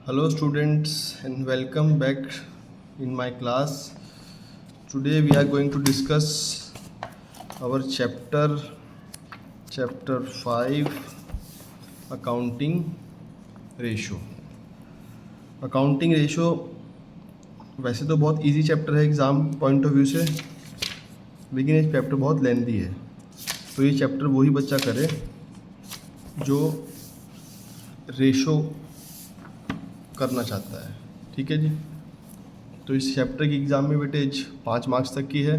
Hello students and welcome back in my class. Today we are going to discuss our chapter 5 accounting ratio. Accounting ratio वैसे तो बहुत easy chapter है exam point of view से, लेकिन ये chapter बहुत lengthy है। तो ये चैप्टर वही बच्चा करे जो रेशो करना चाहता है। ठीक है जी। तो इस चैप्टर की एग्ज़ाम में वेटेज 5 मार्क्स तक की है।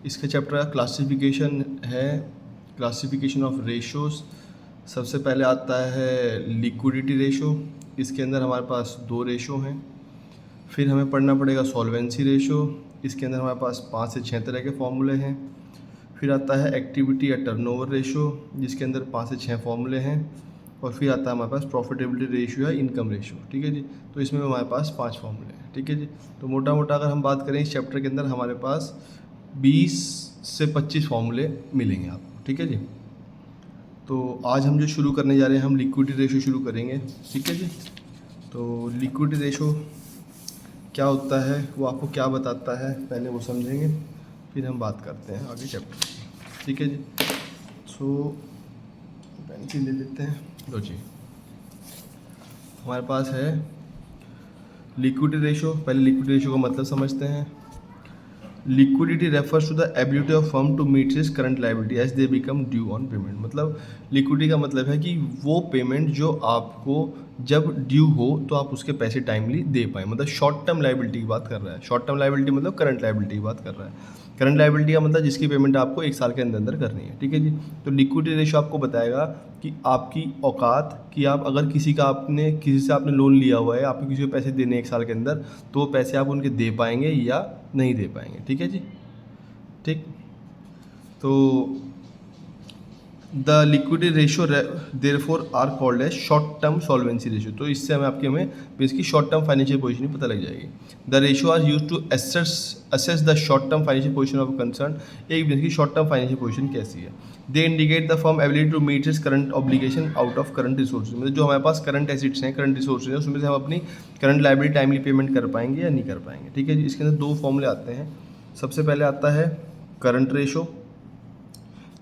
इसके चैप्टर का क्लासिफिकेशन है, क्लासिफिकेशन ऑफ रेशोज़। सबसे पहले आता है लिक्विडिटी रेशो। इसके अंदर हमारे पास 2 रेशो हैं। फिर हमें पढ़ना पड़ेगा सॉल्वेंसी रेशो। इसके अंदर हमारे पास 5 से 6 तरह के फॉर्मूले हैं। फिर आता है एक्टिविटी या टर्नओवर रेशो, जिसके अंदर 5 से 6 फॉर्मूले हैं। और फिर आता है हमारे पास प्रॉफिटेबिलिटी रेशो या इनकम रेशो। ठीक है जी। तो इसमें हमारे पास 5 फॉर्मूले हैं। ठीक है जी। तो मोटा मोटा अगर हम बात करें इस चैप्टर के अंदर हमारे पास 20 से 25 फॉर्मूले मिलेंगे आपको। ठीक है जी। तो आज हम जो शुरू करने जा रहे हैं, हम लिक्विडिटी रेशो शुरू करेंगे। ठीक है जी। तो लिक्विडिटी रेशो क्या होता है, वो आपको क्या बताता है, पहले वो समझेंगे, फिर हम बात करते हैं आगे चैप्टर की। ठीक है जी। सो पेंसिल ले लेते हैं। लो जी, हमारे पास है लिक्विडिटी रेशो। पहले लिक्विडिटी रेशो का मतलब समझते हैं। Liquidity refers to the ability of firm to meet his current liability as they become due on payment. मतलब लिक्विडिटी का मतलब है कि वो पेमेंट जो आपको जब ड्यू हो तो आप उसके पैसे टाइमली दे पाएँ। मतलब शॉर्ट टर्म लायबिलिटी की बात कर रहा है। शॉर्ट टर्म लायबिलिटी मतलब करंट लायबिलिटी की बात कर रहा है। करंट लायबिलिटी का मतलब जिसकी पेमेंट आपको 1 साल के अंदर अंदर करनी है। ठीक है जी। तो लिक्विडिटी रेशो आपको बताएगा कि आपकी औकात, कि आप अगर किसी से आपने लोन लिया हुआ है, आपको किसी को पैसे देने 1 साल के अंदर, तो वो पैसे आप उनके दे पाएंगे या नहीं दे पाएंगे। ठीक है जी। ठीक। तो the liquidity ratio therefore are called as short term solvency ratio. तो इससे हमें इसकी शॉर्ट टर्म फाइनेंशियल पोजीशन पता लग जाएगी। The ratio are use to assess the short term financial position of concern. एक बिजनेस की शॉर्ट टर्म फाइनेंशियल पोजीशन कैसी है। They indicate the firm ability to meet its current obligation out of current resources. मतलब जो हमारे पास current assets हैं, current resources हैं, उसमें से हम अपनी करंट लायबिलिटी टाइमली पेमेंट कर पाएंगे या नहीं कर पाएंगे। ठीक है जी। इसके अंदर 2 फॉर्मूले आते हैं। सबसे पहले आता है करंट रेशो,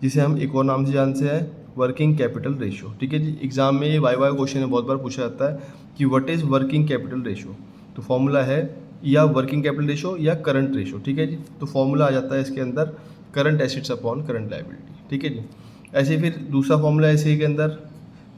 जिसे हम एक और नाम से जानते हैं वर्किंग कैपिटल रेशो। ठीक है जी। एग्जाम में ये वाई क्वेश्चन में बहुत बार पूछा जाता है कि what is working capital ratio. तो फॉर्मूला है या वर्किंग कैपिटल रेशो या करंट रेशो। ठीक है जी। तो फॉर्मूला आ जाता है इसके अंदर current assets upon current liability. ठीक है जी। ऐसे फिर दूसरा फॉर्मूला ऐसे ही के अंदर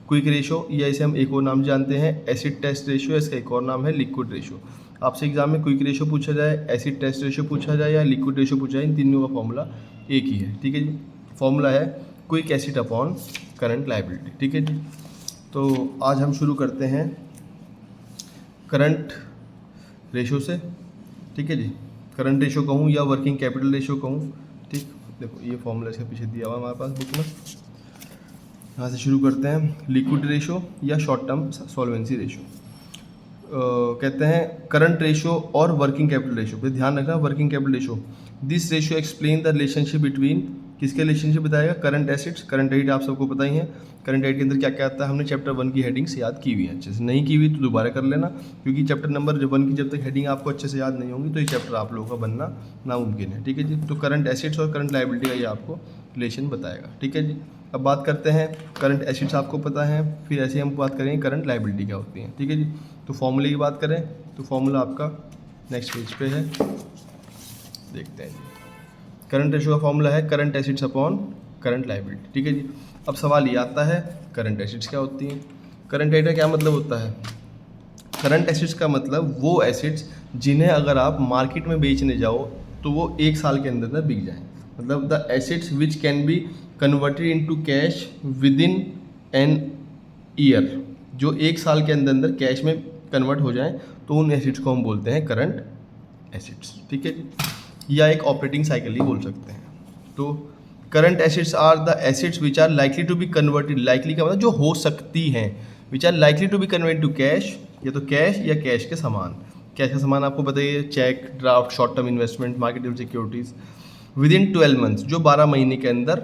क्विक रेशो, या इसे हम एक और नाम जानते हैं एसिड टेस्ट रेशो। इसका एक और नाम है लिक्विड रेशो। आपसे एग्जाम में क्विक रेशो पूछा जाए, एसिड टेस्ट रेशो पूछा जाए या लिक्विड रेशो पूछा जाए, इन तीनों का फॉर्मूला एक ही है। ठीक है जी। फॉर्मूला है quick assets upon current liability. ठीक है जी। तो आज हम शुरू करते हैं करंट रेशो से। ठीक है जी। करंट रेशो कहूँ या वर्किंग कैपिटल रेशो कहूँ। ठीक, देखो ये फॉर्मूला इसके पीछे दिया हुआ हमारे पास बुक में। यहाँ से शुरू करते हैं। लिक्विड रेशो या शॉर्ट टर्म सॉल्वेंसी रेशो। कहते हैं करंट रेशो और वर्किंग कैपिटल रेशो पे ध्यान रखना। Working capital ratio, this ratio explain the relationship between, किसके रिलेशनशिप बताएगा, करंट एसिड्स। करंट एसिड आप सबको पता ही है। करंट एसिड के अंदर क्या क्या आता है, हमने चैप्टर 1 की हेडिंग्स याद की हुई है। अच्छे से नहीं की हुई तो दोबारा कर लेना, क्योंकि चैप्टर नंबर 1 की जब तक हेडिंग आपको अच्छे से याद नहीं होंगी तो ये चैप्टर आप लोगों का बनना नामुमकिन है। ठीक है जी। तो करंट एसिड्स और करंट लायबिलिटी का ये आपको रिलेशन बताएगा। ठीक है जी। अब बात करते हैं, करंट एसिड्स आपको पता है, फिर ऐसे हम बात करेंगे करंट लायबिलिटी क्या होती है। ठीक है जी। तो फॉर्मूले की बात करें तो फॉर्मूला आपका नेक्स्ट पेज पे है, देखते हैं जी। करंट रेशो का फॉर्मूला है current assets upon current liability. ठीक है जी। अब सवाल ये आता है करंट एसिड्स क्या होती हैं। करंट एसिड का क्या मतलब होता है। करंट एसिड्स का मतलब वो एसिड्स जिन्हें अगर आप मार्केट में बेचने जाओ तो वो 1 साल के अंदर बिक जाएँ। मतलब the assets which can be converted into cash with in an year, जो 1 साल के अंदर अंदर कैश में कन्वर्ट हो जाएं, तो उन एसिड्स को हम बोलते हैं करंट एसिड्स। ठीक है जी। या एक ऑपरेटिंग साइकिल ही बोल सकते हैं। तो current assets are the assets which are likely to be converted, likely का मतलब जो हो सकती हैं, which are likely to be converted to cash, या तो कैश या कैश के समान। कैश का समान आपको बताइए cheque, draft, short term investment, marketable securities within 12 months, जो 12 महीने के अंदर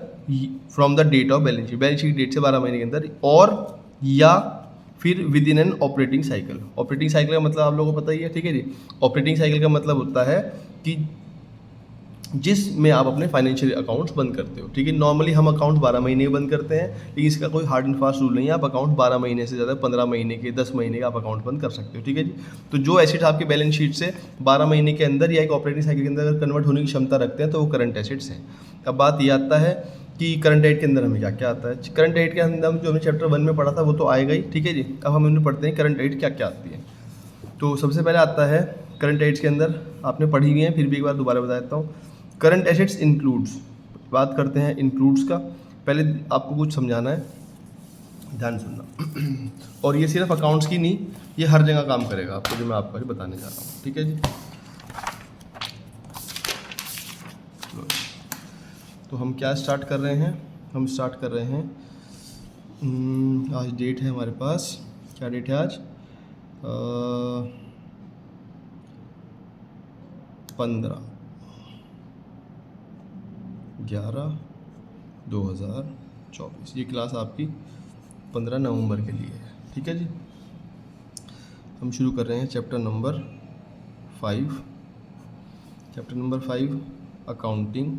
from the date of balance sheet, balance sheet date से 12 महीने के अंदर, और या फिर within an operating cycle. Operating cycle का मतलब आप लोगों को पता ही है, ठीक है जी। ऑपरेटिंग साइकिल का मतलब होता है कि जिसमें आप अपने फाइनेंशियल अकाउंट्स बंद करते हो, ठीक है। नॉर्मली हम अकाउंट 12 महीने बंद करते हैं, लेकिन इसका कोई हार्ड एंड फास्ट रूल नहीं है। आप अकाउंट 12 महीने से ज़्यादा 15 महीने के 10 महीने का आप अकाउंट बंद कर सकते हो, ठीक है जी। तो जो एसेट्स आपके बैलेंस शीट से 12 महीने के अंदर या एक ऑपरेटिंग साइकिल के अंदर अगर कन्वर्ट होने की क्षमता रखते हैं तो वो करंट एसेट्स हैं। अब बात ये आता है कि करंट एड के अंदर हमें क्या क्या आता है। करंट एड के अंदर जो हमने चैप्टर 1 में पढ़ा था वो तो आएगा ही, ठीक है जी। अब हम इन्हें पढ़ते हैं करंट एड क्या क्या आती है। तो सबसे पहले आता है करंट एड्स के अंदर, आपने पढ़ी हुई है, फिर भी एक बार दोबारा बता देता हूँ। करंट एसेट्स इंक्लूड्स, बात करते हैं इंक्लूड्स का। पहले आपको कुछ समझाना है, ध्यान सुनना। और ये सिर्फ अकाउंट्स की नहीं, ये हर जगह काम करेगा आपको, जो मैं आपको अभी बताने जा रहा हूँ, ठीक है जी। तो हम क्या स्टार्ट कर रहे हैं, हम स्टार्ट कर रहे हैं, आज डेट है हमारे पास, क्या डेट है आज, 15/11/2024। ये क्लास आपकी 15 नवंबर के लिए है, ठीक है जी। हम शुरू कर रहे हैं chapter number 5। Chapter number 5 accounting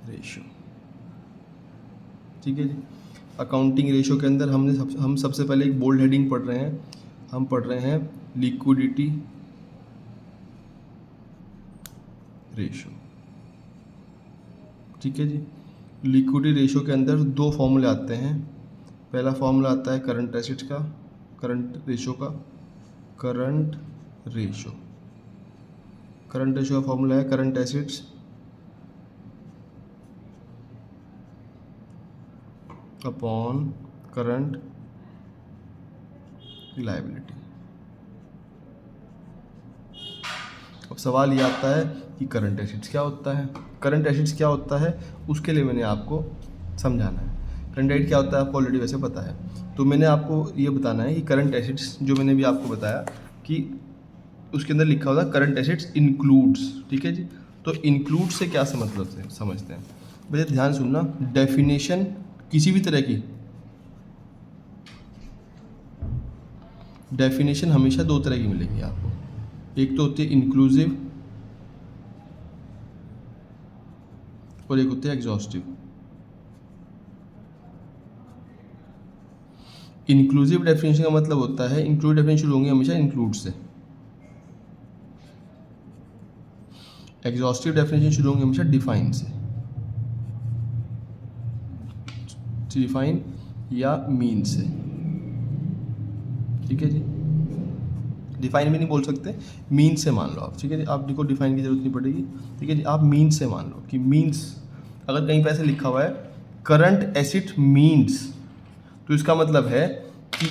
ratio, ठीक है जी। अकाउंटिंग रेशो के अंदर हम सबसे पहले एक बोल्ड हेडिंग पढ़ रहे हैं, हम पढ़ रहे हैं लिक्विडिटी रेशो, ठीक है जी। लिक्विडिटी रेशो के अंदर दो फॉर्मूले आते हैं। पहला फॉर्मूला आता है करंट एसेट्स का, करंट रेशो का, करंट रेशो का फॉर्मूला है current assets upon current liability. अब सवाल ये आता है कि करंट एसेट्स क्या होता है। करंट एसेट्स क्या होता है उसके लिए मैंने आपको समझाना है। करंट एसेट क्या होता है आपको ऑलरेडी वैसे पता है, तो मैंने आपको ये बताना है कि करंट एसेट्स जो मैंने भी आपको बताया कि उसके अंदर लिखा होता है करंट एसेट्स इंक्लूड्स, ठीक है जी। तो इंक्लूड से क्या मतलब से समझते हैं भैया, ध्यान सुनना। डेफिनेशन किसी भी तरह की डेफिनेशन हमेशा दो तरह की मिलेगी आपको। एक तो होती है इंक्लूसिव और एक होती है एग्जॉस्टिव। इंक्लूसिव डेफिनेशन का मतलब होता है, इंक्लूड डेफिनेशन शुरू होंगे हमेशा इंक्लूड से। एग्जॉस्टिव डेफिनेशन शुरू होंगे हमेशा डिफाइन से, डिफाइन या मीन से, ठीक है जी। डिफाइन भी नहीं बोल सकते, मीन से मान लो आप, ठीक है जी। आपको डिफाइन की जरूरत नहीं पड़ेगी, ठीक है जी। आप मीन से मान लो कि मीन्स, अगर कहीं पे ऐसे लिखा हुआ है करंट एसेट मीन्स, तो इसका मतलब है कि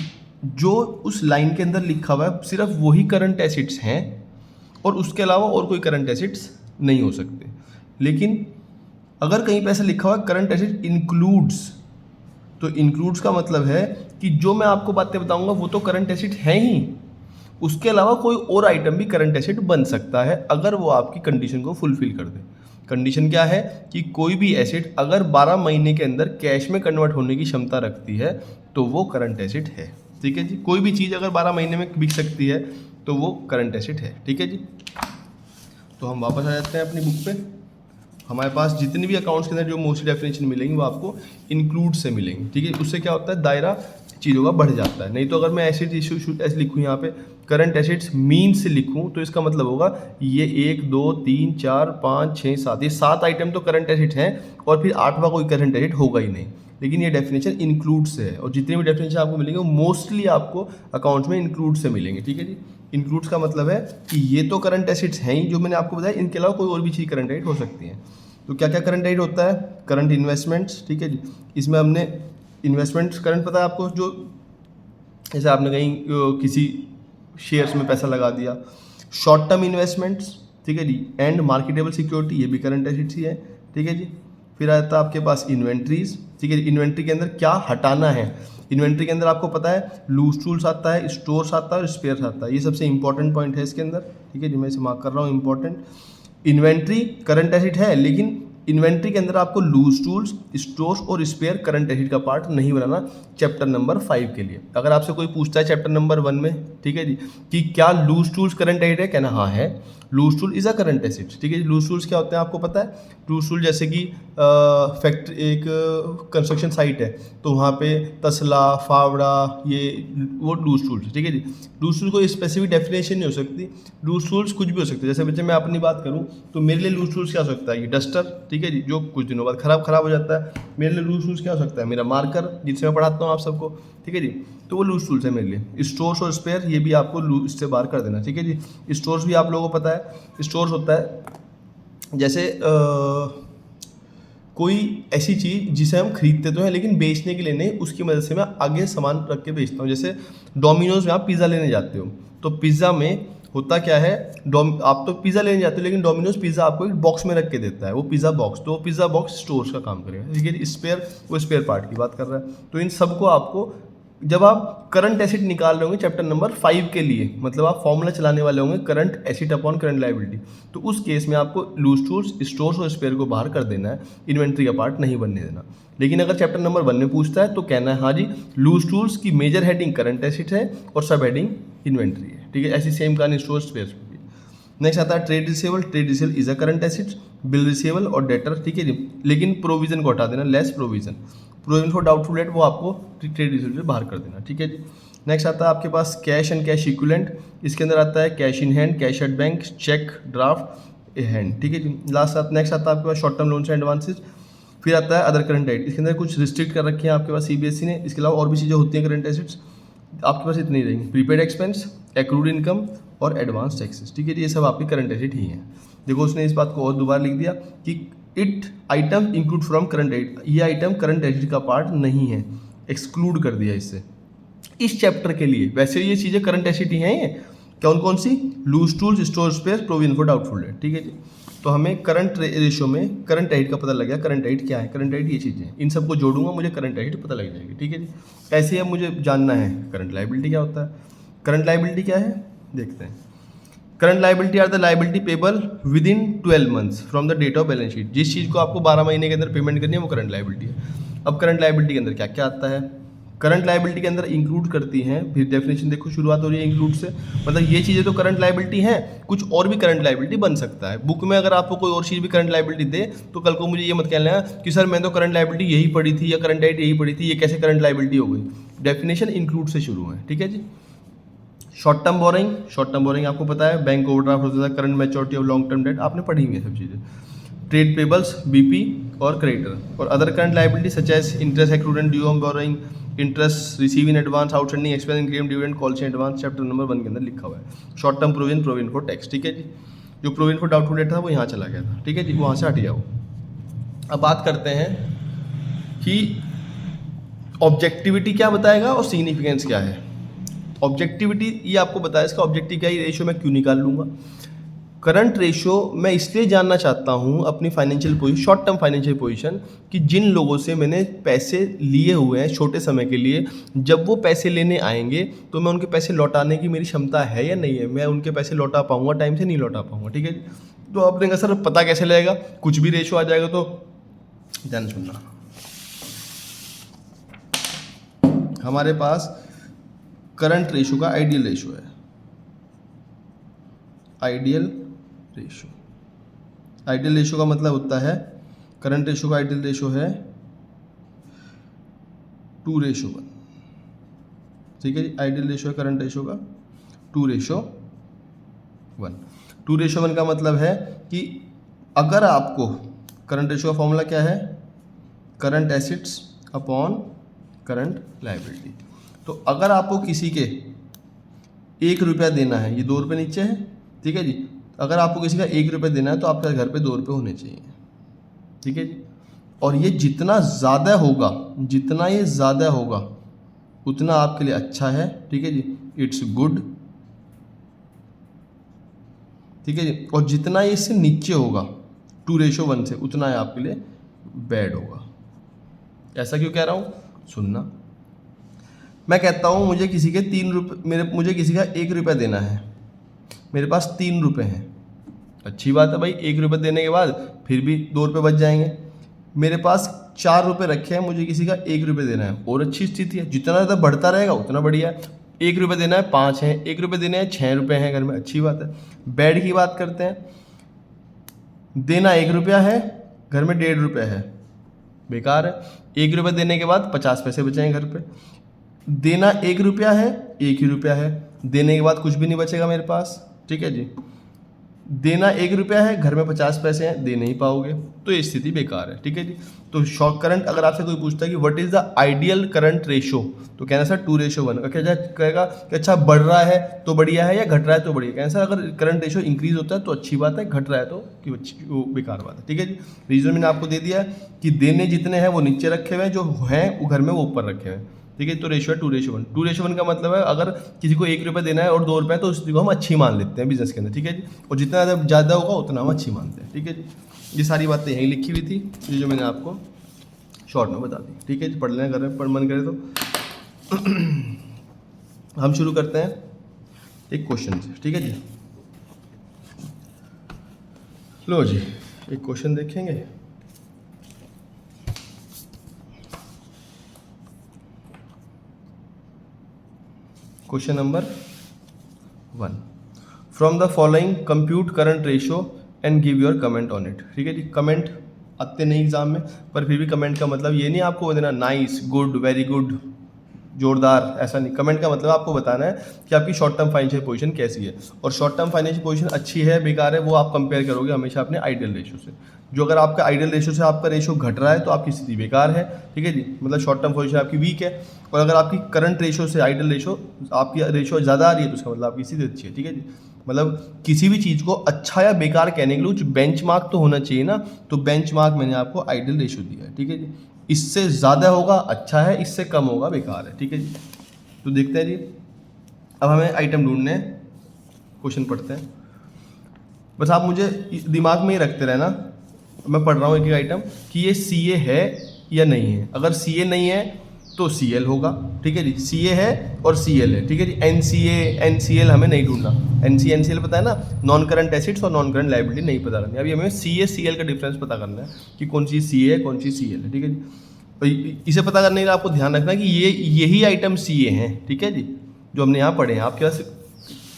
जो उस लाइन के अंदर लिखा हुआ है सिर्फ वही करंट एसेट्स हैं और उसके अलावा और कोई करंट एसेट्स नहीं हो सकते। लेकिन अगर कहीं पे ऐसा लिखा हुआ है करंट एसेट इंक्लूड्स, तो इंक्लूड्स का मतलब है कि जो मैं आपको बातें बताऊंगा वो तो करंट एसेट है ही, उसके अलावा कोई और आइटम भी करंट एसेट बन सकता है अगर वो आपकी कंडीशन को फुलफिल कर दे। कंडीशन क्या है कि कोई भी एसेट अगर 12 महीने के अंदर कैश में कन्वर्ट होने की क्षमता रखती है तो वो करंट एसेट है, ठीक है जी। कोई भी चीज़ अगर 12 महीने में बिक सकती है तो वो करंट एसेट है, ठीक है जी। तो हम वापस आ जाते हैं अपनी बुक पे। हमारे पास जितनी भी अकाउंट्स के अंदर जो मोस्टली डेफिनेशन मिलेंगी वो आपको इंक्लूड से मिलेंगी, ठीक है। उससे क्या होता है, दायरा चीज़ों का बढ़ जाता है। नहीं तो अगर मैं ऐसे लिखूँ यहाँ पे करंट एसेट्स मीन से लिखूँ तो इसका मतलब होगा ये 1 2 3 4 5 6 7 ये 7 आइटम तो करंट एसेट हैं और फिर 8वां कोई करंट एसेट होगा ही नहीं। लेकिन ये डेफिनेशन इंक्लूड से है और जितनी भी डेफिनेशन आपको मिलेंगे वो मोस्टली आपको अकाउंट्स में इंक्लूड से मिलेंगे, ठीक है जी। इंक्लूड्स का मतलब है कि ये तो करंट एसेट्स हैं ही जो मैंने आपको बताया, इनके अलावा कोई और भी चीज़ करंट एसेट हो सकती है। तो क्या क्या करंट एसेट होता है, करंट इन्वेस्टमेंट्स, ठीक है जी। इसमें हमने इन्वेस्टमेंट्स करंट पता है आपको, जो जैसे आपने कहीं किसी शेयर्स में पैसा लगा दिया। शॉर्ट टर्म इन्वेस्टमेंट्स, ठीक है जी, एंड मार्केटेबल सिक्योरिटी, ये भी करंट एसेट्स ही है, ठीक है जी। फिर आता है आपके पास इन्वेंट्रीज, ठीक है। इन्वेंट्री के अंदर क्या हटाना है, इन्वेंट्री के अंदर आपको पता है लूज टूल्स आता है, स्टोर्स आता है और स्पेयर्स आता है। ये सबसे इंपॉर्टेंट पॉइंट है इसके अंदर, ठीक है जी। मैं इसे मार्क कर रहा हूँ इंपॉर्टेंट। इन्वेंट्री करंट एसेट है लेकिन इन्वेंट्री के अंदर आपको लूज टूल्स, स्टोर्स और स्पेयर करंट एसिड का पार्ट नहीं बनाना चैप्टर नंबर 5 के लिए। अगर आपसे कोई पूछता है चैप्टर नंबर 1 में, ठीक है जी, कि क्या लूज टूल्स करंट एसिड है, कहना हाँ है, loose tool is a current asset. ठीक है जी, लूज टूल्स क्या होते हैं आपको पता है? लूज टूल जैसे कि फैक्ट्री, एक कंस्ट्रक्शन साइट है तो वहाँ पे तसला, फावड़ा, ये वो लूज टूल्स। ठीक है जी, लूज टूल्स कोई स्पेसिफिक डेफिनेशन नहीं हो सकती, लूज टूल्स कुछ भी हो सकते हैं। जैसे बच्चे मैं अपनी बात करूँ तो मेरे लिए लूज टूल्स क्या हो सकता है? ये डस्टर, ठीक है जी, जो कुछ दिनों बाद खराब हो जाता है। मेरे लिए लूज टूल्स क्या हो सकता है? मेरा मार्कर, जिससे मैं पढ़ाता हूँ आप सबको, ठीक है जी, तो वो लूज टूल्स है मेरे लिए। स्टोर्स और स्पेयर ये भी आपको लूज से बाहर कर देना, ठीक है जी। स्टोर्स भी आप लोगों को पता है, स्टोर्स होता है जैसे कोई ऐसी चीज़ जिसे हम खरीदते तो हैं लेकिन बेचने के लिए नहीं, उसकी मदद से मैं आगे सामान रख के बेचता हूँ। जैसे डोमिनोज में आप पिज़्ज़ा लेने जाते हो तो पिज़्ज़ा में होता क्या है, आप तो पिज़्ज़ा लेने जाते हो लेकिन डोमिनोज पिज़्ज़ा आपको एक बॉक्स में रख के देता है, वो पिज़्ज़ा बॉक्स, तो वो पिज़्ज़ा बॉक्स स्टोर्स का काम करेगा। ठीक है, स्पेयर, वो स्पेयर पार्ट की बात कर रहा है। तो इन सबको आपको, जब आप करंट एसिड निकाल रहे होंगे चैप्टर नंबर 5 के लिए, मतलब आप फॉर्मूला चलाने वाले होंगे current acid upon current liability, तो उस केस में आपको लूज टूल्स, स्टोर्स और स्पेयर को बाहर कर देना है, इन्वेंट्री का पार्ट नहीं बनने देना। लेकिन अगर चैप्टर नंबर 1 में पूछता है तो कहना है हाँ जी, लूज टूल्स की मेजर हेडिंग करंट एसिड है और सब हेडिंग इन्वेंट्री है। ठीक है, ऐसी सेम कहानी स्टोर स्पेयर पे भी। नेक्स्ट आता है trade receivable. Trade receivable is a current acid, bill receivable और डेटर, ठीक है जी, लेकिन प्रोविजन को हटा देना, less provision. Provision for doubtful date वो आपको ट्रेड रिसीवेबल से बाहर कर देना, ठीक है जी। नेक्स्ट आता है आपके पास कैश एंड कैश इक्विवेलेंट। इसके अंदर आता है cash in hand, cash at bank, cheque, draft hand, ठीक है जी। नेक्स्ट आता है आपके पास short term loans and advances. फिर आता है अदर करंट एसिड, इसके अंदर कुछ रिस्ट्रिक्ट कर रखे हैं आपके पास सीबीएसई ने। इसके अलावा और भी चीज़ें होती हैं करंट एसिड्स, आपके पास इतनी रहेंगी, प्रीपेड एक्सपेंस, एक्रूड इनकम और एडवांस टैक्सेस, ठीक है जी, ये सब आपकी करंट एसिड ही हैं। देखो उसने इस बात को और दोबारा लिख दिया कि it item include from current acid, ये आइटम करंट एसिड का पार्ट नहीं है, एक्सक्लूड कर दिया इससे इस चैप्टर के लिए। वैसे ये चीज़ें करंट एसिड ही हैं, ये कौन कौन सी? Loose tools, store spare, provision for doubtful debt, ठीक है जी। तो हमें करंट रेशियो में करंट एसिड का पता लग गया। करंट एसिड क्या है? करंट एसिड ये चीज़ें, इन सबको जोड़ूंगा मुझे करंट एसिड पता लग जाएगी, ठीक है जी। ऐसे ही अब मुझे जानना है करंट लायबिलिटी क्या होता है। करंट लायबिलिटी क्या है देखते हैं। Current liability are the liability payable within 12 months from the date of balance sheet. जिस चीज़ को आपको 12 महीने के अंदर पेमेंट करनी है वो करंट लायबिलिटी है। अब करंट लायबिलिटी के अंदर क्या क्या आता है? करंट लायबिलिटी के अंदर इंक्लूड करती हैं, फिर डेफिनेशन देखो शुरुआत हो रही है इंक्लूड से, मतलब ये चीज़ें तो करंट लायबिलिटी हैं, कुछ और भी करंट लायबिलिटी बन सकता है। बुक में अगर आपको कोई और चीज़ भी करंट लायबिलिटी दे तो कल को मुझे ये मत कहना कि सर मैं तो करंट लायबिलिटी यही पढ़ी थी या करंट एसिड यही पढ़ी थी, ये कैसे करंट लायबिलिटी हो गई। डेफिनेशन इंक्लूड से शुरू है, ठीक है जी। Short term borrowing, short term borrowing आपको पता है, बैंक ओवरड्राफ्ट होता है, current maturity of long term debt, आपने पढ़ी हुई है सब चीज़ें। ट्रेड पेबल्स, बीपी और क्रेडिटर, और other current liability such as interest accrued and due on borrowing, interest receive in advance, outstanding expense unclaimed dividend, calls in advance, chapter number 1 के अंदर लिखा हुआ है। Short term provision, provision for tax, ठीक है जी। जो provision for doubtful date था वो यहाँ चला गया था, ठीक है जी, वहाँ से हट जाओ। अब बात करते हैं कि ऑब्जेक्टिविटी क्या बताएगा और सिग्निफिकेंस क्या है। ऑब्जेक्टिविटी ये आपको बताया, इसका ऑब्जेक्टिव क्या है, रेशियो मैं क्यों निकाल लूँगा। करंट रेशियो मैं इसलिए जानना चाहता हूँ अपनी financial position, short term financial position, कि जिन लोगों से मैंने पैसे लिए हुए हैं छोटे समय के लिए, जब वो पैसे लेने आएंगे तो मैं उनके पैसे लौटाने की मेरी क्षमता है या नहीं है, मैं उनके पैसे लौटा पाऊँगा टाइम से, नहीं लौटा पाऊँगा, ठीक है। तो आपने कहा सर पता कैसे लगेगा, कुछ भी रेशियो आ जाएगा तो ध्यान सुनना। हमारे पास करंट रेशियो का आइडियल रेशियो है, आइडियल रेशियो। आइडियल रेशियो का मतलब होता है, करंट रेशियो का आइडियल रेशियो है 2:1, ठीक है जी। आइडियल रेशियो है करंट रेशियो का 2:1। 2:1 का मतलब है कि अगर आपको, करंट रेशियो का फॉर्मूला क्या है, current assets upon current liability. तो अगर आपको किसी के 1 रुपया देना है, ये 2 रुपये नीचे है, ठीक है जी, अगर आपको किसी का 1 रुपया देना है तो आपके घर पे 2 रुपये होने चाहिए, ठीक है जी। और ये जितना ज़्यादा होगा, जितना ये ज़्यादा होगा उतना आपके लिए अच्छा है, ठीक है जी, इट्स गुड, ठीक है जी। और जितना ये इससे नीचे होगा 2:1 से, उतना है आपके लिए बैड होगा। ऐसा क्यों कह रहा हूँ, सुनना। मैं कहता हूँ मुझे किसी के 3 रुपये, मुझे किसी का 1 रुपया देना है, मेरे पास 3 रुपये हैं, अच्छी बात है भाई, 1 रुपये देने के बाद फिर भी 2 रुपये बच जाएंगे। मेरे पास 4 रुपये रखे हैं, मुझे किसी का 1 रुपये देना है, और अच्छी स्थिति है, जितना ज़्यादा बढ़ता रहेगा उतना बढ़िया है। 1 रुपये देना है 5 है, 1 रुपये देना है 6 रुपये हैं घर में, अच्छी बात है। बेड की बात करते हैं, देना 1 रुपया है, घर में 1.5 रुपया है, बेकार है। 1 रुपये देने के बाद 50 पैसे बचेंगे घर पे। देना 1 रुपया है, 1 ही रुपया है, देने के बाद कुछ भी नहीं बचेगा मेरे पास, ठीक है जी। देना 1 रुपया है, घर में 50 पैसे हैं, दे नहीं पाओगे, तो ये स्थिति बेकार है, ठीक है जी। तो शॉर्ट करंट अगर आपसे कोई पूछता है कि what is the ideal current ratio, तो कहना सर 2:1। क्या कहेगा कि अच्छा बढ़ रहा है तो बढ़िया है या घट रहा है तो बढ़िया, कहना सर अगर करंट रेशो इंक्रीज होता है तो अच्छी बात है, घट रहा है तो वो बेकार बात है, ठीक है जी। रीजन मैंने आपको दे दिया है कि देने जितने हैं वो नीचे रखे हुए हैं, जो हैं वो घर में वो ऊपर रखे हुए हैं, ठीक है। तो रेशियो है 2:1। 2:1 का मतलब है अगर किसी को 1 रुपये देना है और 2 रुपये तो उस को हम अच्छी मान लेते हैं बिजनेस के अंदर, ठीक है जी। और जितना ज़्यादा होगा उतना हम अच्छी मानते हैं, ठीक है जी। ये सारी बातें यहीं लिखी हुई थी, ये जो मैंने आपको शॉर्ट में बता दी, ठीक है जी। पढ़ लेना कर रहे मन करे तो। हम शुरू करते हैं एक क्वेश्चन से, ठीक है जी। लो जी, एक क्वेश्चन देखेंगे। Question number 1, from the following compute current ratio and give your comment on it, ठीक है जी। कमेंट आते नहीं एग्जाम में, पर फिर भी कमेंट का मतलब ये नहीं आपको देना नाइस, गुड, वेरी गुड, जोरदार, ऐसा नहीं। कमेंट का मतलब आपको बताना है कि आपकी शॉर्ट टर्म फाइनेंशियल पोजीशन कैसी है, और शॉर्ट टर्म फाइनेंशियल पोजीशन अच्छी है बेकार है वो आप कंपेयर करोगे हमेशा अपने आइडियल रेशियो से। जो अगर आपका आइडियल रेशियो से आपका रेशियो घट रहा है तो आपकी स्थिति बेकार है, ठीक है जी। मतलब शॉर्ट टर्म पोजीशन आपकी वीक है, और अगर आपकी करंट रेशियो से आइडियल रेशियो आपकी रेशियो ज़्यादा आ रही है तो उसका मतलब आपकी स्थिति अच्छी है, ठीक है जी। मतलब किसी भी चीज़ को अच्छा या बेकार कहने के लिए कुछ बेंचमार्क तो होना चाहिए ना, तो बेंचमार्क मैंने आपको आइडियल रेशियो दिया है, ठीक है जी। इससे ज़्यादा होगा अच्छा है, इससे कम होगा बेकार है, ठीक है जी। तो देखते हैं जी, अब हमें आइटम ढूंढने हैं, क्वेश्चन पढ़ते हैं। बस आप मुझे दिमाग में ही रखते रहना, मैं पढ़ रहा हूँ एक एक आइटम कि ये CA है या नहीं है। अगर CA नहीं है तो CL होगा, ठीक है जी। CA है और CL है, ठीक है जी। NCA NCL हमें नहीं ढूंढना, NCA NCL पता है ना, नॉन करंट एसिड्स और नॉन करंट लायबिलिटी नहीं पता करनी। अभी हमें CA CL का डिफरेंस पता करना है कि कौन सी CA है कौन सी CL है, ठीक है जी। तो इसे पता करने के लिए आपको ध्यान रखना है कि यही आइटम CA हैं, ठीक है जी, जो हमने यहाँ पढ़े हैं। आपके पास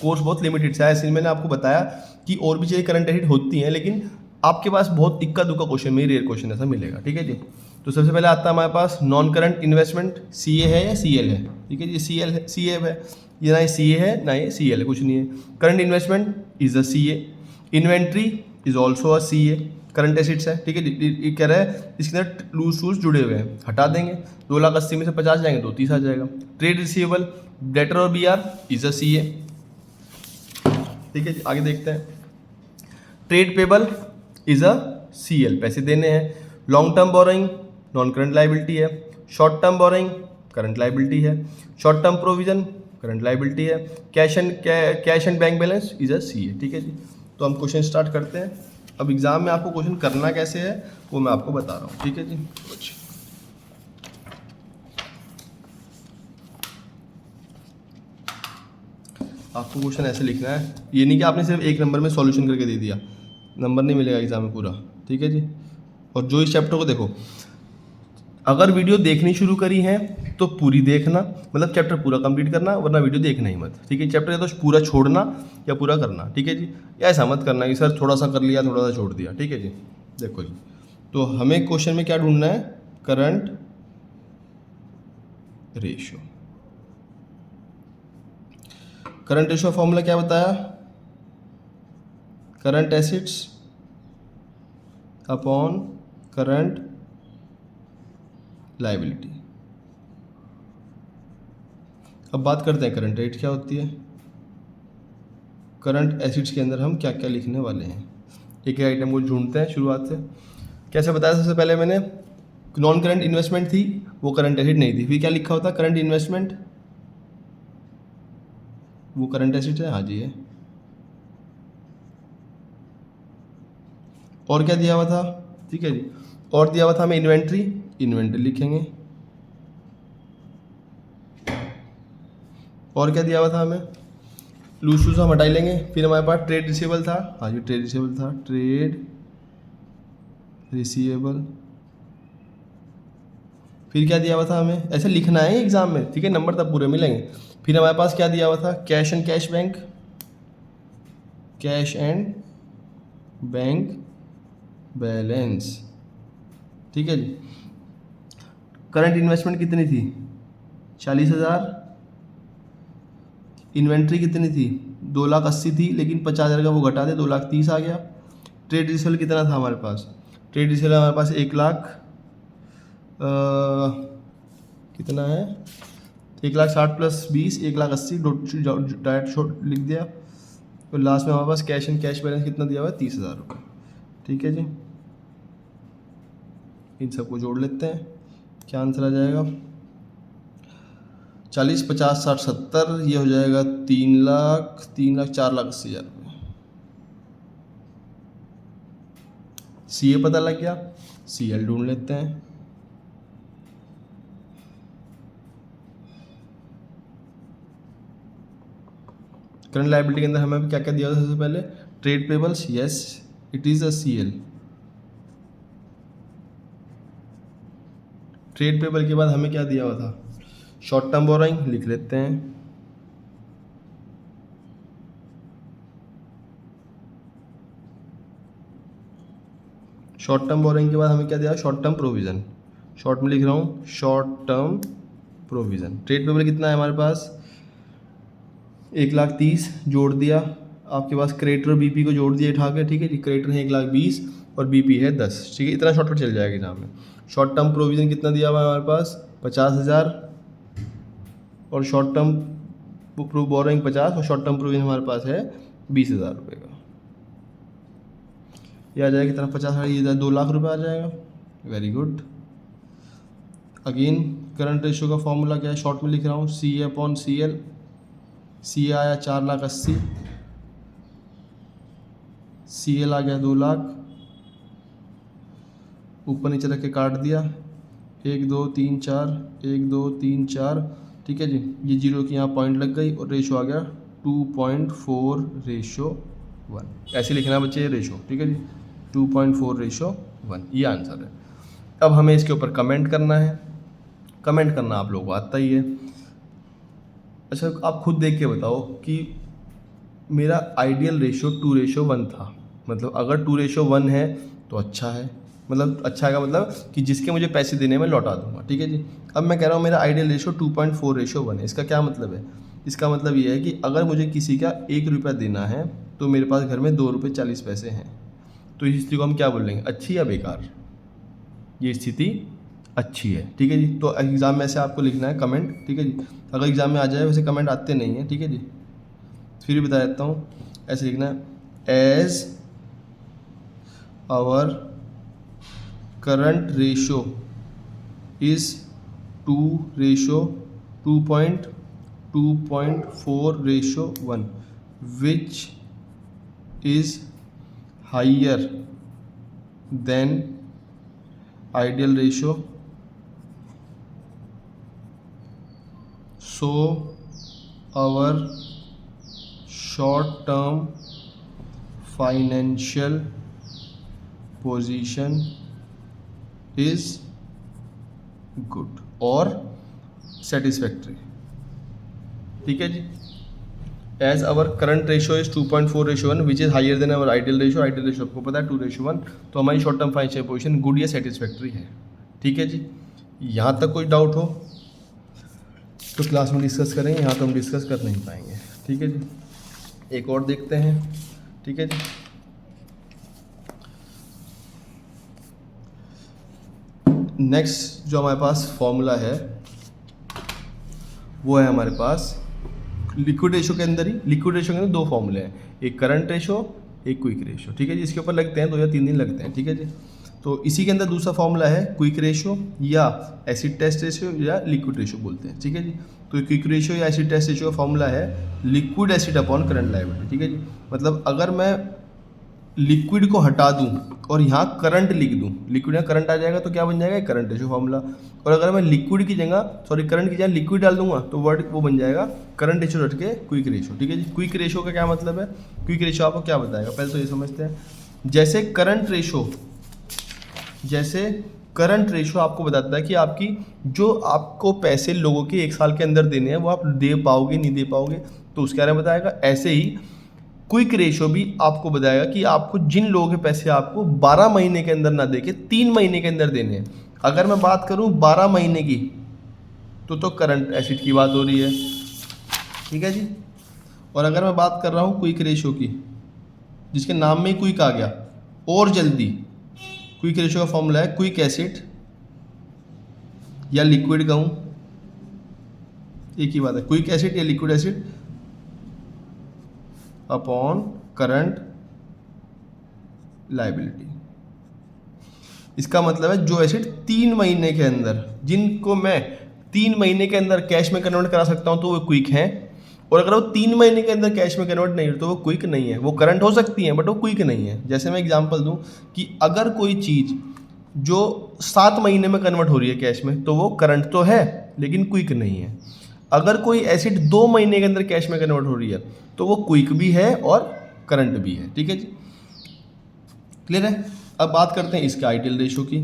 कोर्स बहुत लिमिटेड सा है, इसलिए मैंने आपको बताया कि और भी चीज़ें करंट एसिड होती हैं, लेकिन आपके पास बहुत इक्का दुक्का क्वेश्चन में रेयर क्वेश्चन ऐसा मिलेगा, ठीक है जी। तो सबसे पहले आता है हमारे पास नॉन करंट इन्वेस्टमेंट, CA है या CL है, ठीक है जी। CL है, CA है, ये ना CA है ना ये CL है, कुछ नहीं है। Current investment is a CA, inventory is also a CA, current assets है, ठीक है। ये कह रहा है इसके अंदर लूज शूज जुड़े हुए हैं, हटा देंगे, 2,80,000 में से 50 जाएंगे तो 30 आ जाएगा। ट्रेड रिसीवेबल, डेटर और BR इज अ CA, ठीक है जी। आगे देखते हैं, trade payable is a CL, पैसे देने हैं। Long term borrowing non current liability है, short term borrowing current liability है, short term provision current liability है, cash and bank balance is a CA, ठीक है जी। तो हम क्वेश्चन स्टार्ट करते हैं। अब एग्जाम में आपको क्वेश्चन करना कैसे है वो मैं आपको बता रहा हूँ, ठीक है जी। आपको क्वेश्चन ऐसे लिखना है, ये नहीं कि आपने सिर्फ एक नंबर में सॉल्यूशन करके दे दिया, नंबर नहीं मिलेगा एग्जाम में पूरा, ठीक है जी। और जो इस चैप्टर को देखो, अगर वीडियो देखनी शुरू करी है तो पूरी देखना, मतलब चैप्टर पूरा कंप्लीट करना, वरना वीडियो देखना ही मत, ठीक है। चैप्टर या तो पूरा छोड़ना या पूरा करना, ठीक है जी। या ऐसा मत करना कि सर थोड़ा सा कर लिया थोड़ा सा छोड़ दिया, ठीक है जी। देखो जी, तो हमें क्वेश्चन में क्या ढूंढना है, current ratio. Current ratio formula क्या बताया, current assets upon current liability. अब बात करते हैं करंट रेट क्या होती है। करंट एसिड्स के अंदर हम क्या क्या लिखने वाले हैं, एक आइटम को ढूंढते हैं शुरुआत से। कैसे बताया, सबसे पहले मैंने नॉन करंट इन्वेस्टमेंट थी, वो करंट एसिड नहीं थी, फिर क्या लिखा होता करंट इन्वेस्टमेंट, वो करंट एसिड है, हाँ जी है। और क्या दिया हुआ था, ठीक है जी, और दिया हुआ था हमें इन्वेंट्री, इन्वेंट्री लिखेंगे। और क्या दिया हुआ था हमें, लूज शूज हम हटा ही लेंगे। फिर हमारे पास ट्रेड रिसीवेबल था, हाँ जी ट्रेड रिसीवेबल था, ट्रेड रिसीवेबल। फिर क्या दिया हुआ था हमें, ऐसे लिखना है एग्जाम में, ठीक है, नंबर तब पूरे मिलेंगे। फिर हमारे पास क्या दिया हुआ था, cash and cash bank, cash and bank balance, ठीक है जी। करंट इन्वेस्टमेंट कितनी थी, 40,000। इन्वेंट्री कितनी थी, 2,80,000 थी, लेकिन 50,000 का वो घटा दे, 2,30,000 आ गया। ट्रेड रिसीवेबल कितना था हमारे पास, ट्रेड रिसीवेबल हमारे पास 1,00,000 कितना है, 1,60,000 प्लस 20, 1,80,000 डायरेक्ट शॉर्ट लिख दिया। तो लास्ट में हमारे पास कैश एंड कैश बैलेंस कितना दिया हुआ है, 30,000 रुपये, ठीक है जी। इन सबको जोड़ लेते हैं, क्या आंसर आ जाएगा, 40, 50, 60, 70, ये हो जाएगा 3,00,000, 3,00,000, 4,80,000 रुपये। सी ए पता लग गया, सी एल ढूंढ लेते हैं। करंट लायबिलिटी के अंदर हमें क्या क्या दिया था, सबसे पहले trade payables, yes it is a C L. Trade payable के बाद हमें क्या दिया हुआ था, शॉर्ट टर्म बोरोइंग लिख लेते हैं। शॉर्ट टर्म बोरोइंग के बाद हमें क्या दिया, शॉर्ट टर्म प्रोविजन, शॉर्ट में लिख रहा हूँ, short term provision. Trade payable कितना है हमारे पास, 1,30,000 जोड़ दिया, आपके पास क्रेडिटर और बीपी को जोड़ दिया उठा के, ठीक है जी। क्रेडिटर है 1,20,000 और बीपी है 10, ठीक है, इतना शॉर्टकट चल जाएगा एग्जाम में। शॉर्ट टर्म प्रोविजन कितना दिया हुआ है हमारे पास, 50,000, और शॉर्ट टर्म बोरोइंग 50, और शॉर्ट टर्म प्रोविजन हमारे पास है 20,000 रुपये का। ये आ जाएगा कितना, 50,000, ये 2,00,000 रुपये आ जाएगा। Very good. Again current ratio का फॉर्मूला क्या है, शॉर्ट में लिख रहा हूँ, सी ए अपॉन सी एल। सी ए आया 4,80,000, सी एल आ गया 2,00,000, ऊपर नीचे रख के काट दिया, 1 2 3 4, 1 2 3 4, ठीक है जी। ये जीरो की यहाँ पॉइंट लग गई और रेशो आ गया 2.4:1। ऐसे लिखना बच्चे ये रेशो, ठीक है जी, 2.4:1, ये आंसर है। अब हमें इसके ऊपर कमेंट करना है, कमेंट करना आप लोगों को आता ही है। अच्छा आप खुद देख के बताओ कि मेरा आइडियल रेशो 2:1 था, मतलब अगर 2:1 है तो अच्छा है, मतलब अच्छा है मतलब कि जिसके मुझे पैसे देने में लौटा दूंगा, ठीक है जी। अब मैं कह रहा हूँ मेरा आइडियल रेशो 2.4:1 है। इसका क्या मतलब है, इसका मतलब ये है कि अगर मुझे किसी का 1 रुपया देना है तो मेरे पास घर में 2 रुपये 40 पैसे हैं, तो इस स्थिति को हम क्या बोलेंगे, अच्छी या बेकार। ये स्थिति अच्छी है, ठीक है जी। तो एग्ज़ाम में ऐसे आपको लिखना है कमेंट, ठीक है जी। अगर एग्ज़ाम में आ जाए, वैसे कमेंट आते नहीं हैं, ठीक है जी, फिर भी बता देता हूँ, ऐसे लिखना है, as our current ratio is 2:4:1 which is higher than ideal ratio, so our short term financial position is good और satisfactory, ठीक है जी। As our current ratio is 2.4:1 which is higher than our ideal ratio. Ideal ratio आपको पता है 2:1, तो हमारी short term financial position good या सेटिस्फैक्ट्री है, ठीक है जी। यहाँ तक कोई डाउट हो तो क्लास में डिस्कस करेंगे, यहाँ तो हम डिस्कस कर नहीं पाएंगे, ठीक है जी। एक और देखते हैं, ठीक है जी। नेक्स्ट जो हमारे पास फॉर्मूला है वो है हमारे पास लिक्विड रेशो के अंदर ही। लिक्विड रेशो के अंदर 2 फॉर्मूले हैं, एक करंट रेशो, एक क्विक रेशो, ठीक है जी। इसके ऊपर लगते हैं 2 या 3 दिन लगते हैं, ठीक है जी। तो इसी के अंदर दूसरा फॉर्मूला है क्विक रेशो या एसिड टेस्ट रेशो या लिक्विड रेशो बोलते हैं, ठीक है जी। तो क्विक रेशो या एसिड टेस्ट रेशो का फॉर्मूला है liquid acid upon current liability, ठीक है जी। मतलब अगर मैं लिक्विड को हटा दूं और यहाँ करंट लिख दूं, लिक्विड यहाँ करंट आ जाएगा तो क्या बन जाएगा, करंट रेशो फॉर्मूला। और अगर मैं लिक्विड की जगह करंट की जगह लिक्विड डाल दूंगा तो वर्ड वो बन जाएगा करंट रेशो डट के क्विक रेशो। ठीक है जी। क्विक रेशो का क्या मतलब है, क्विक रेशो आपको क्या बताएगा, पहले तो ये समझते हैं। जैसे करंट रेशो आपको बताता है कि आपकी जो आपको पैसे लोगों के 1 साल के अंदर देने हैं वो आप दे पाओगे नहीं दे पाओगे, तो उसके बारे में बताएगा। ऐसे ही क्विक रेशो भी आपको बताएगा कि आपको जिन लोगों के पैसे आपको 12 महीने के अंदर ना दे के 3 महीने के अंदर देने हैं। अगर मैं बात करूं 12 महीने की तो करंट एसिड की बात हो रही है। ठीक है जी। और अगर मैं बात कर रहा हूं क्विक रेशो की, जिसके नाम में ही क्विक आ गया और जल्दी, क्विक रेशो का फॉर्मूला है क्विक एसिड या लिक्विड कहूं, एक ही बात है, क्विक एसिड या liquid acid upon current liability. इसका मतलब है जो एसिड 3 महीने के अंदर, जिनको मैं 3 महीने के अंदर कैश में कन्वर्ट करा सकता हूं तो वो क्विक हैं, और अगर वो 3 महीने के अंदर कैश में कन्वर्ट नहीं हो तो वो क्विक नहीं है। वो करंट हो सकती है बट वो क्विक नहीं है। जैसे मैं एग्जांपल दूं कि अगर कोई चीज़ जो 7 महीने में कन्वर्ट हो रही है कैश में तो वो करंट तो है लेकिन क्विक नहीं है। अगर कोई एसिड 2 महीने के अंदर कैश में कन्वर्ट हो रही है तो वो क्विक भी है और करंट भी है। ठीक है जी, क्लियर है। अब बात करते हैं इसके आइडियल रेशो की।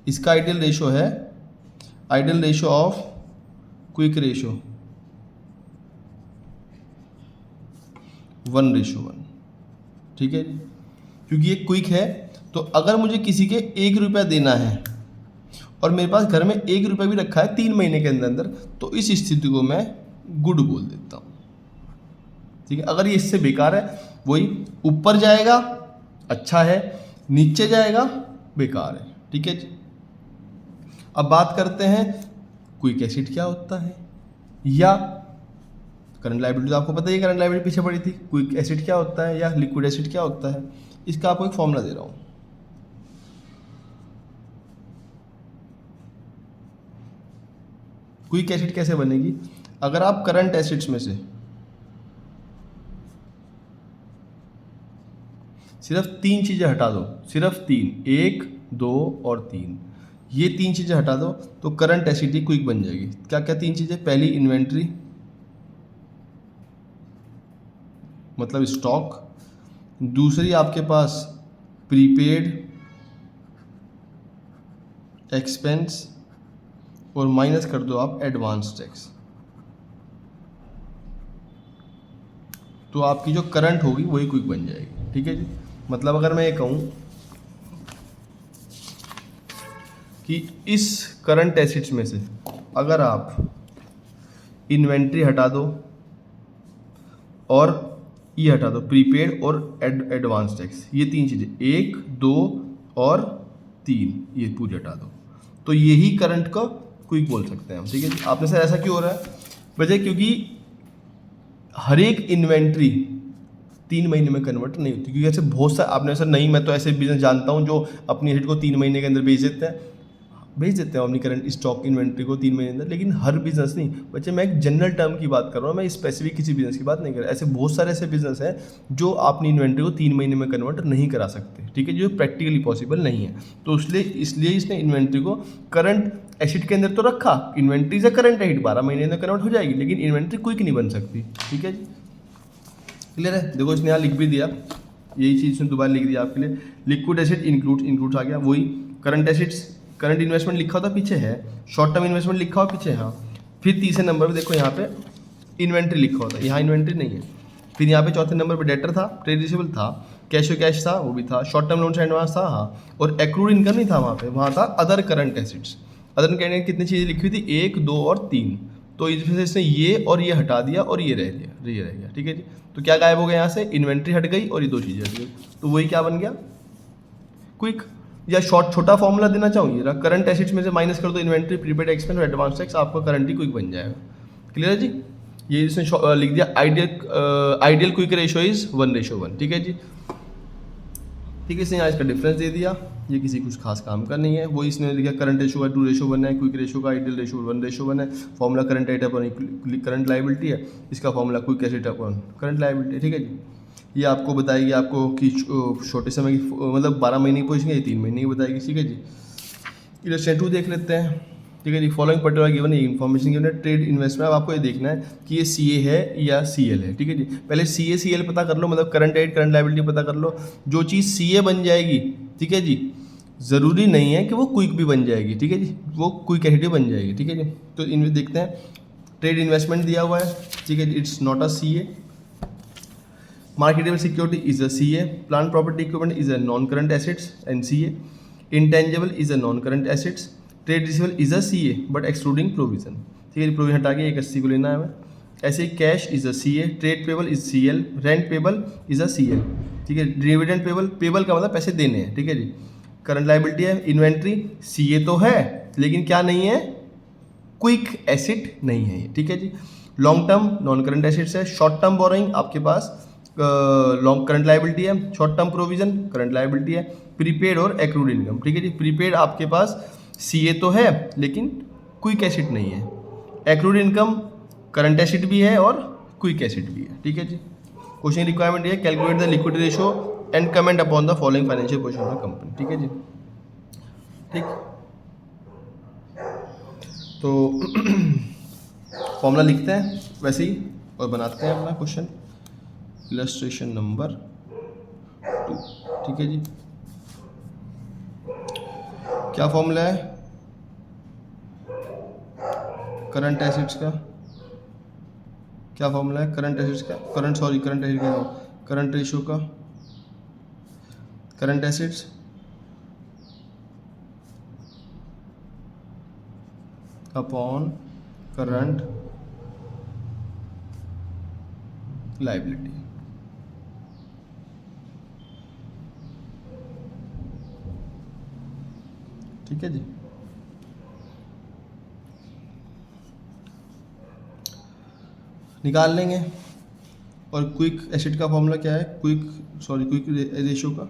इसका आइडियल रेशो है ideal ratio of quick ratio 1:1। ठीक है, क्योंकि ये क्विक है तो अगर मुझे किसी के 1 रुपया देना है और मेरे पास घर में 1 रुपया भी रखा है 3 महीने के अंदर अंदर, तो इस स्थिति को मैं गुड बोल देता हूँ। ठीक है, अगर ये इससे बेकार है, वही ऊपर जाएगा अच्छा है, नीचे जाएगा बेकार है। ठीक है जी। अब बात करते हैं क्विक एसिड क्या होता है, या करंट लायबिलिटी तो आपको पता ही, करंट लायबिलिटी पीछे पड़ी थी। क्विक एसिड क्या होता है या लिक्विड एसिड क्या होता है, इसका आपको एक फॉर्मूला दे रहा हूं। क्विक एसिड कैसे बनेगी, अगर आप करंट एसिड्स में से सिर्फ 3 चीजें हटा दो, सिर्फ 3, 1, 2 और 3, ये 3 चीजें हटा दो तो करंट एसिड ही क्विक बन जाएगी। क्या क्या 3 चीजें, पहली इन्वेंट्री मतलब स्टॉक, दूसरी आपके पास प्रीपेड एक्सपेंस, और माइनस कर दो आप एडवांस टैक्स, तो आपकी जो करंट होगी वही क्विक बन जाएगी। ठीक है जी। मतलब अगर मैं ये कहूं कि इस करंट एसिड्स में से अगर आप इन्वेंट्री हटा दो और ये हटा दो प्रीपेड और एडवांस टैक्स, ये 3 चीज़ें 1, 2 और 3 ये पूरी हटा दो, तो यही करंट का क्विक बोल सकते हैं हम। ठीक है जी। आपने सर ऐसा क्यों हो रहा है, वजह क्योंकि हर एक इन्वेंट्री 3 महीने में कन्वर्ट नहीं होती, क्योंकि ऐसे बहुत सारे आपने सर नहीं, मैं तो ऐसे बिजनेस जानता हूँ जो अपनी एसेट को 3 महीने के अंदर बेच देते हैं अपनी करंट स्टॉक इन्वेंट्री को 3 महीने अंदर, लेकिन हर बिजनेस नहीं बच्चे, मैं एक जनरल टर्म की बात कर रहा हूँ, मैं स्पेसिफिक किसी बिजनेस की बात नहीं कर रहा। ऐसे बहुत सारे ऐसे बिजनेस हैं जो अपनी इन्वेंट्री को 3 महीने में कन्वर्ट नहीं करा सकते। ठीक है, जो प्रैक्टिकली पॉसिबल नहीं है, तो इसलिए इसने इन्वेंट्री को करंट एसिड के अंदर तो रखा। इन्वेंट्री से करंट एसिड 12 महीने में कन्वर्ट हो जाएगी, लेकिन इन्वेंट्री क्विक नहीं बन सकती। ठीक है जी, क्लियर है। देखो इसने यहाँ लिख भी दिया, यही चीज़ इसने दोबारा लिख दिया आपके लिए। लिक्विड एसिड इंक्लूड्स आ गया, वही करंट एसिड्स, करंट इन्वेस्टमेंट लिखा होता पीछे है, शॉर्ट टर्म इन्वेस्टमेंट लिखा हुआ पीछे है। हाँ, फिर तीसरे नंबर पे देखो यहाँ पे इन्वेंट्री लिखा होता है, यहाँ इन्वेंट्री नहीं है। फिर यहाँ पे चौथे नंबर पे डेटर था, ट्रेड रिसीवेबल था, कैश था वो भी था, शॉर्ट टर्म लोन्स एडवांस था, हाँ, और एक्रूड इनकम नहीं था वहाँ था other current assets. Other current कितनी चीज़ें लिखी हुई थी, 1, 2 और 3, तो इसमें से इसने ये और ये हटा दिया और ये रह गया। ठीक है जी, तो क्या गायब हो गया यहाँ से, इन्वेंट्री हट गई और ये 2 चीज़ें हट गई, तो वही क्या बन गया, क्विक। या छोटा फॉर्मूला देना चाहूँ, ये करंट एसिड्स में से माइनस कर दो इन्वेंट्री, प्रीपेड एक्सपेंस और एडवांस टैक्स, आपका करंट ही क्विक बन जाएगा। क्लियर है जी। ये इसने लिख दिया आइडियल क्विक रेशो इज 1:1। ठीक है जी, ठीक है, इसने यहाँ इसका डिफरेंस दे दिया। ये किसी कुछ खास काम का नहीं है, वो इसने लिखा करंट रेशो का 2:1 है, क्विक रेशो का आइडियल रेशो 1:1 है, formula current eight upon current liability है, इसका formula quick assets upon current liability है। ठीक है जी, ये आपको बताएगी आपको कि छोटे समय की मतलब 12 महीने की पोजीशन है, 3 महीने की बताएगी। ठीक है जी, इलस्ट्रेशन 2 देख लेते हैं। ठीक है जी, फॉलोइंग पर्टिकुलर गिवन है, इन्फॉर्मेशन गिवन है ट्रेड इन्वेस्टमेंट। अब आपको ये देखना है कि ये सी ए है या सी एल है। ठीक है जी, पहले सी ए सी एल पता कर लो, मतलब करंट एड करंट लाइबिलिटी पता कर लो। जो चीज़ सी ए बन जाएगी, ठीक है जी, ज़रूरी नहीं है कि वो क्विक भी बन जाएगी। ठीक है जी, वो क्विक एसिड बन जाएगी। ठीक है जी, तो इनमें देखते हैं। ट्रेड इन्वेस्टमेंट दिया हुआ है। ठीक है जी, it's not a C A. Marketable security is a CA. Plant property equipment is a non-current assets and CA. Intangible is a non-current assets. Trade receivable is a CA but excluding provision. ठीक है, provision हटा के 180 को लेना है हमें। ऐसे ही cash is a CA, trade payable is CL, rent payable is a CL। ठीक है, डिविडेंड पेबल, पेबल का मतलब पैसे देने हैं। ठीक है जी, करंट लाइबिलिटी है। इन्वेंट्री CA तो है लेकिन क्या नहीं है, क्विक एसिड नहीं है। ठीक है जी, long term non current assets है। शॉर्ट टर्म बोरोइंग आपके पास लॉन्ग करंट लाइबिलिटी है। Short term provision current liability है। प्रीपेड और एक्रूड इनकम। ठीक है जी, प्रीपेड आपके पास CA तो है लेकिन क्विक एसिड नहीं है। एक्रूड इनकम करंट एसिड भी है और क्विक एसिड भी है। ठीक है जी, क्वेश्चन रिक्वायरमेंट है calculate the liquid ratio and comment upon the following financial position of the company. ठीक है जी, ठीक, तो फॉर्मूला लिखते हैं वैसे ही और बनाते हैं अपना क्वेश्चन। Illustration number 2। ठीक है जी, क्या फॉर्मूला है करंट एसिड्स का? क्या फॉर्मूला है करंट एसिड्स का? करंट एसिड का, करंट रेशियो का, current assets upon current liability. ठीक है जी, निकाल लेंगे। और क्विक एसिड का फॉर्मूला क्या है? क्विक रेशियो का,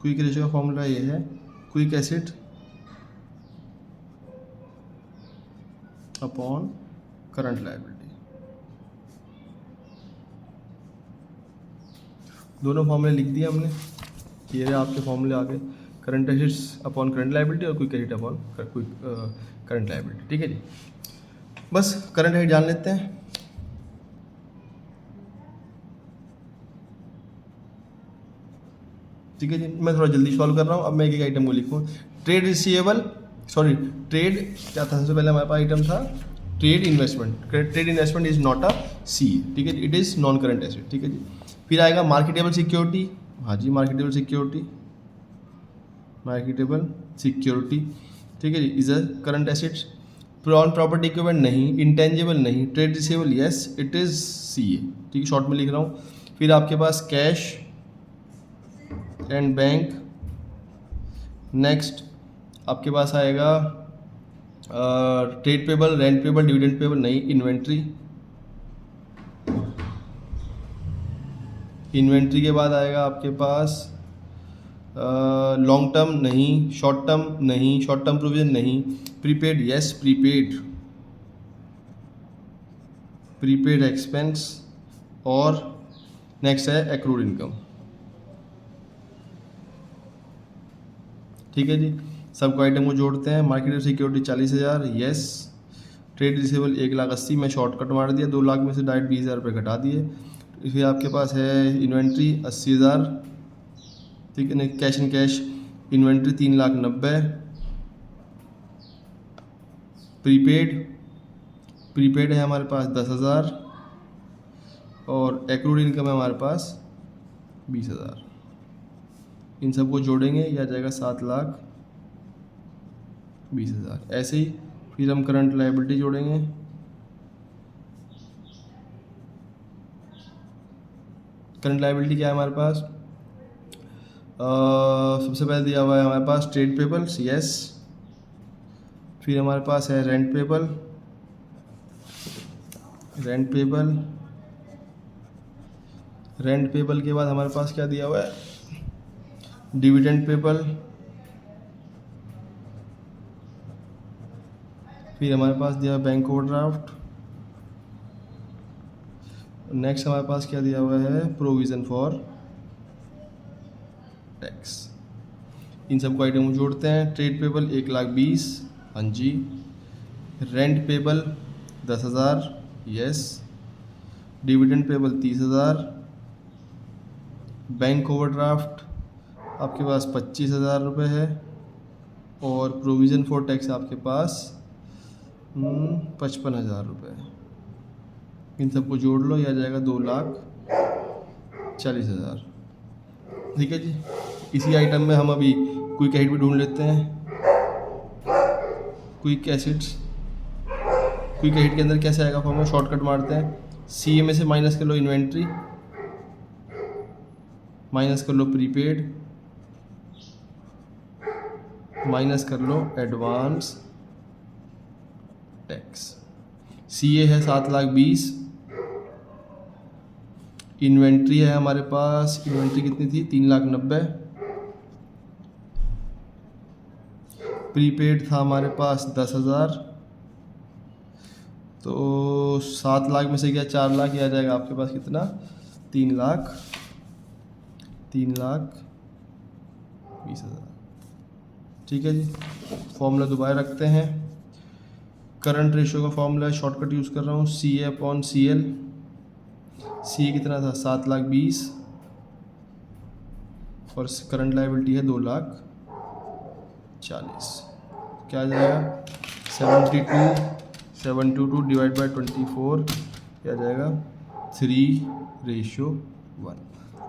क्विक रेशियो का फॉर्मूला ये है quick assets upon current liability. दोनों फॉर्मूले लिख दिए हमने, ये रहे आपके फॉर्मूले आ गए, current assets upon current liability और quick assets upon current liability. ठीक है जी, बस करंट एसिड जान लेते हैं। ठीक है जी, मैं थोड़ा जल्दी सॉल्व कर रहा हूँ। अब मैं एक आइटम को लिखूँ, ट्रेड रिसीवेबल, ट्रेड क्या था सबसे पहले हमारे पास आइटम था trade investment. Trade investment is not a C. ठीक है जी, it is non current asset. ठीक है जी, फिर आएगा मार्केटेबल सिक्योरिटी। हाँ जी, मार्केटेबल सिक्योरिटी, मार्केटेबल सिक्योरिटी। ठीक है जी, is a current assets. Plant property equipment नहीं, इंटेंजिबल नहीं, trade receivable yes it is CA। ठीक है, शॉर्ट में लिख रहा हूँ। फिर आपके पास कैश एंड बैंक। नेक्स्ट आपके पास आएगा trade payable, rent payable, dividend payable नहीं, इन्वेंट्री के बाद आएगा आपके पास लॉन्ग टर्म नहीं, शॉर्ट टर्म नहीं, शॉर्ट टर्म प्रोविजन नहीं, प्रीपेड यस, प्रीपेड एक्सपेंस, और नेक्स्ट है एक्रूड इनकम। ठीक है जी, सबको आइटम को जोड़ते हैं। Market security 40,000 yes, trade receivable 1,80,000 में शॉर्टकट मार दिया, 2 लाख में से डायरेक्ट 20,000 रुपये घटा दिए। फिर आपके पास है इन्वेंट्री 80,000। ठीक है ना, cash and cash inventory 3,90,000। Prepaid है हमारे पास 10,000 और एक्रूड इनकम है हमारे पास 20,000। इन सबको जोड़ेंगे यह आ जाएगा 7,20,000। ऐसे ही फिर हम करंट लायबिलिटी जोड़ेंगे, करंट लायबिलिटी क्या है हमारे पास? सबसे पहले दिया हुआ है हमारे पास ट्रेड पेबल्स यस, फिर हमारे पास है रेंट पेबल के बाद हमारे पास क्या दिया हुआ है? डिविडेंड पेबल, फिर हमारे पास दिया बैंक ओवरड्राफ्ट, नेक्स्ट हमारे पास क्या दिया हुआ है, प्रोविज़न फॉर टैक्स। इन सबको आइटम को जोड़ते हैं। ट्रेड पेबल 1,20,000, हाँ जी। Rent payable 10,000, yes. Dividend payable 30,000। Bank overdraft आपके पास 25,000 रुपये है। और प्रोविज़न फॉर टैक्स आपके पास 55,000 रुपये है। इन सबको जोड़ लो, यह आ जाएगा 2,40,000। ठीक है जी। इसी आइटम में हम अभी क्विक एसिड भी ढूंढ लेते हैं। क्विक एसिड्स, क्विक एसिड के अंदर कैसे आएगा फॉर्मूला, शॉर्टकट मारते हैं। सी में से माइनस कर लो इन्वेंट्री, माइनस कर लो प्रीपेड, माइनस कर लो एडवांस टैक्स। सी ए है 7,20,000। इन्वेंट्री है हमारे पास, इन्वेंट्री कितनी थी, 3,90,000। प्रीपेड था हमारे पास 10,000। तो 7 लाख में से क्या 4 लाख, आ जाएगा आपके पास कितना, 3,20,000। ठीक है जी। फॉर्मूला दोबारा रखते हैं। करंट रेशियो का फॉर्मूला है, शॉर्टकट यूज़ कर रहा हूँ, CA/CL। सी कितना था, 7,20,000 और करंट लायबिलिटी है 2,40,000। क्या आ जाएगा, 722 डिवाइड बाई 24, क्या आ जाएगा 3:1।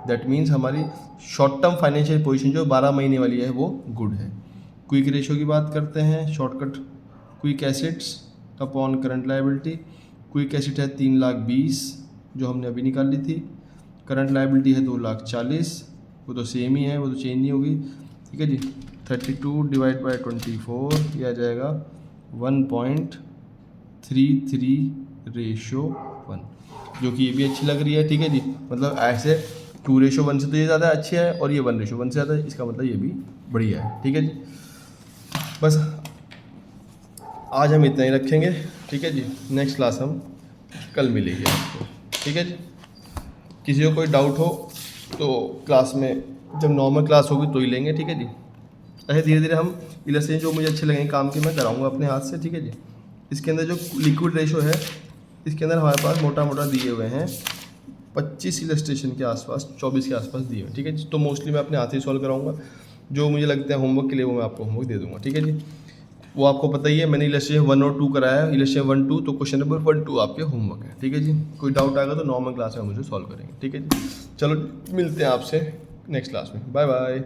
दैट मीन्स हमारी शॉर्ट टर्म फाइनेंशियल पोजीशन जो 12 महीने वाली है वो गुड है। क्विक रेशियो की बात करते हैं, shortcut quick acids upon current liability. Quick acid है 3,20,000 जो हमने अभी निकाल ली थी। करंट लायबिलिटी है 2,40,000, वो तो सेम ही है, वो तो चेंज नहीं होगी। ठीक है जी। 32 डिवाइड बाई 24, ये आ जाएगा 1.33:1, जो कि ये भी अच्छी लग रही है। ठीक है जी। मतलब ऐसे 2:1 से तो ये ज़्यादा अच्छी है, और ये 1:1 से ज़्यादा है, इसका मतलब ये भी बढ़िया है। ठीक है जी। बस आज हम इतना ही रखेंगे। ठीक है जी। नेक्स्ट क्लास हम कल मिलेगी आपको। ठीक है जी। किसी को कोई डाउट हो तो क्लास में, जब नॉर्मल क्लास होगी तो ही लेंगे। ठीक है जी। ऐसे धीरे धीरे हम इलस्ट्रेशन जो मुझे अच्छे लगेंगे काम के, मैं कराऊंगा अपने हाथ से। ठीक है जी। इसके अंदर जो लिक्विड रेशो है, इसके अंदर हमारे पास मोटा मोटा दिए हुए हैं 25 इलस्ट्रेशन के आसपास, 24 के आसपास दिए हुए। ठीक है जी। तो मोस्टली मैं अपने हाथ ही सॉल्व कराऊंगा। जो मुझे लगता है होमवर्क के लिए, वो मैं आपको होमवर्क दे दूंगा। ठीक है जी। वो आपको पता ही है, मैंने इलस्ट्रेशन 1 और 2 कराया है। इलस्ट्रेशन 1, 2 तो क्वेश्चन नंबर 1, 2 आपके होमवर्क है। ठीक है जी। कोई डाउट आएगा तो नॉर्मल क्लास में मुझे सॉल्व करेंगे। ठीक है जी। चलो मिलते हैं आपसे नेक्स्ट क्लास में। Bye bye.